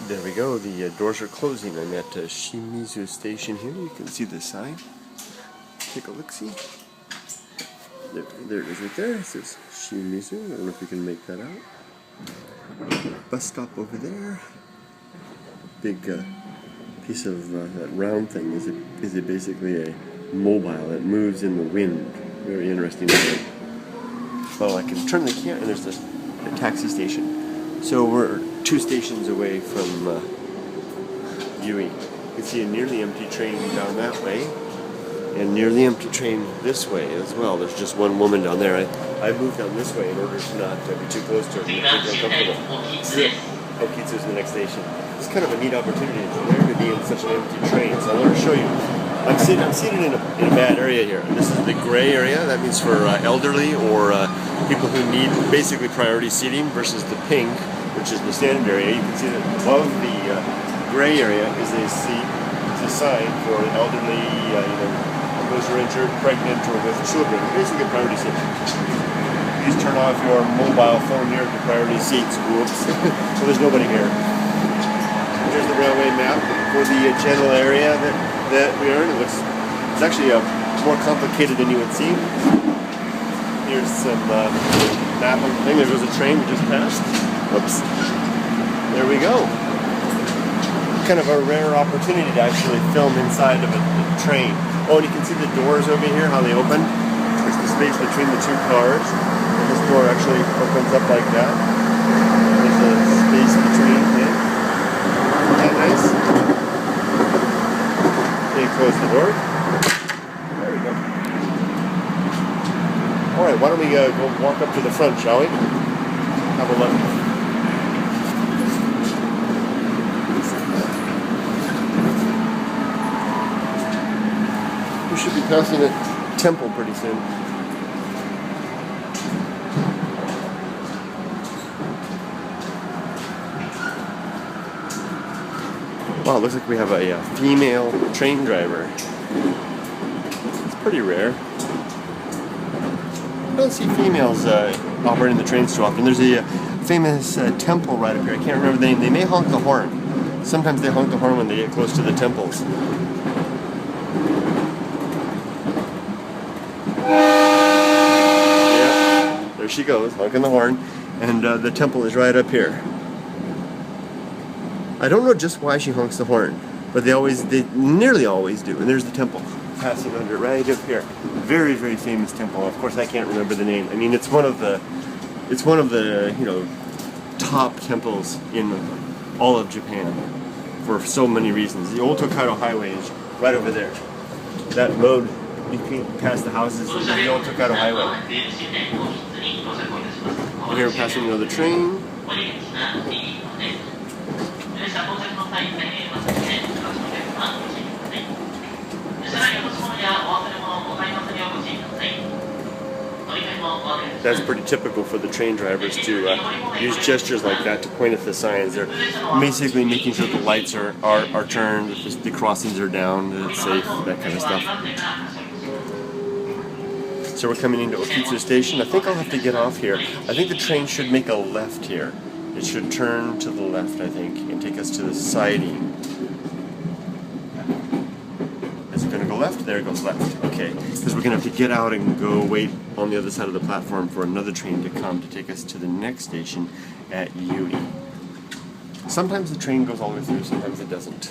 There we go, the doors are closing. I'm at Shimizu Station here. You can see the sign. Take a look-see. There it is right there. It says Shimizu. I don't know if you can make that out. Bus stop over there. Big piece of that round thing. Is it basically a mobile? It moves in the wind. Very interesting. Well, I can turn the camera, and there's the taxi station. So we're 2 stations away from Yui. You can see a nearly empty train down that way, and nearly empty train this way as well. There's just one woman down there. I moved down this way in order to not be too close to her and make her uncomfortable. Okitsu is the next station. It's kind of a neat opportunity to be in such an empty train. So I want to show you. I'm seated in a bad area here. This is the gray area. That means for elderly or people who need basically priority seating, versus the pink, which is the standard area. You can see that above the gray area is a seat. It's a sign for elderly, those who are injured, pregnant, or with children. Basically priority seating. Please turn off your mobile phone here at the priority seats. Whoops. So there's nobody here. Here's the railway map for the general area that we are in. It's actually more complicated than you would see. Here's some map of the thing. There goes a train we just passed. Whoops. There we go. Kind of a rare opportunity to actually film inside of a train. Oh, and you can see the doors over here, how they open. There's the space between the 2 cars. And this door actually opens up like that. There's a space between. Yeah. Isn't that nice? Okay, close the door. There we go. Alright, why don't we go walk up to the front, shall we? Have a look. We should be passing a temple pretty soon. Wow, it looks like we have a female train driver. It's pretty rare. I don't see females operating the trains too often. There's a famous temple right up here. I can't remember the name. They may honk the horn. Sometimes they honk the horn when they get close to the temples. Yeah, there she goes, honking the horn. And the temple is right up here. I don't know just why she honks the horn, but they nearly always do. And there's the temple passing under right up here. Very, very famous temple. Of course, I can't remember the name. I mean, it's one of the top temples in all of Japan for so many reasons. The old Tokaido Highway is right over there. That road past the houses is the old Tokaido Highway. And here we're passing another train. That's pretty typical for the train drivers to use gestures like that to point at the signs. They're basically making sure the lights are turned, the crossings are down, that it's safe, that kind of stuff. So we're coming into Okitsu Station. I think I'll have to get off here. I think the train should make a left here. It should turn to the left, I think, and take us to the siding. Is it going to go left? There it goes left. Okay, because we're going to have to get out and go wait on the other side of the platform for another train to come to take us to the next station at Yui. Sometimes the train goes all the way through, sometimes it doesn't.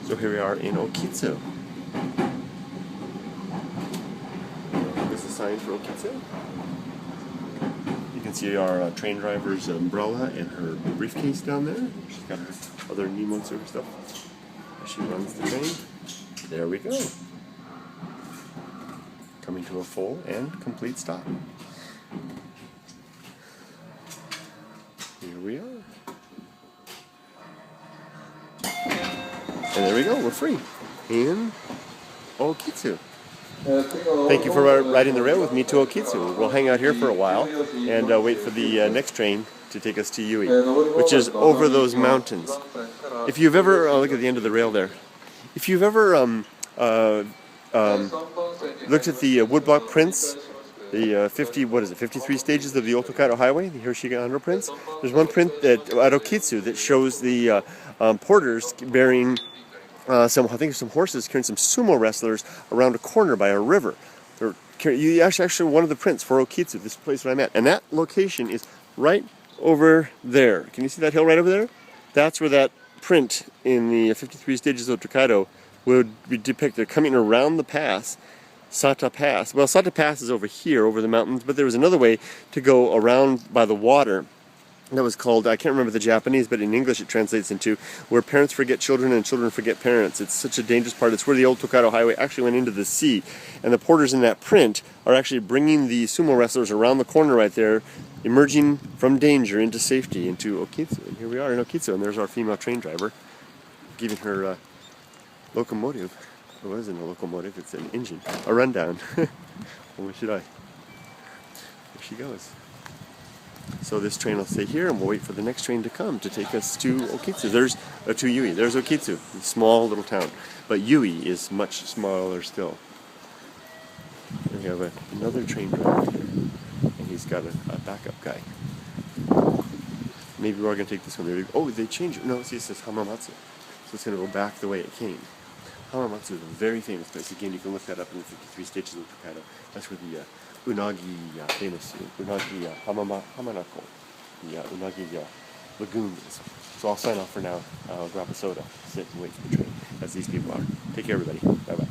So here we are in Okitsu. There's a sign for Okitsu. You can see our train driver's umbrella and her briefcase down there. She's got her other Nimotsu stuff. She runs the train. There we go. Coming to a full and complete stop. Here we are. And there we go, we're free. In Okitsu. Thank you for riding the rail with me to Okitsu. We'll hang out here for a while and wait for the next train to take us to Yui, which is over those mountains. If you've ever, look at the end of the rail there. If you've ever looked at the woodblock prints the 53 stages of the Otokaido Highway, the Hiroshige prints. There's one print at Okitsu that shows the porters bearing I think some horses carrying some sumo wrestlers around a corner by a river. You actually one of the prints for Okitsu, this place that I'm at, and that location is right over there. Can you see that hill right over there? That's where that print in the 53 stages of Tokaido would be depicted. Coming around the pass, Sata Pass. Well, Sata Pass is over here, over the mountains, but there was another way to go around by the water. That was called, I can't remember the Japanese, but in English it translates into where parents forget children and children forget parents. It's such a dangerous part. It's where the old Tokaido Highway actually went into the sea. And the porters in that print are actually bringing the sumo wrestlers around the corner right there, emerging from danger into safety, into Okitsu. And here we are in Okitsu, and there's our female train driver giving her locomotive. It wasn't a locomotive, it's an engine. A rundown. Where should I? There she goes. So this train will stay here, and we'll wait for the next train to come to take us to Okitsu. There's to Yui. There's Okitsu, a small little town. But Yui is much smaller still. We have another train driver, and he's got a backup guy. Maybe we're going to take this one. Oh, they changed it. No, see, it says Hamamatsu. So it's going to go back the way it came. Hamamatsu is a very famous place. Again, you can look that up in the 53 stages of Tokaido. That's where the unagi famous unagi hamanako, the unagi lagoon is. So I'll sign off for now. I'll grab a soda, sit and wait for the train, as these people are. Take care, everybody. Bye-bye.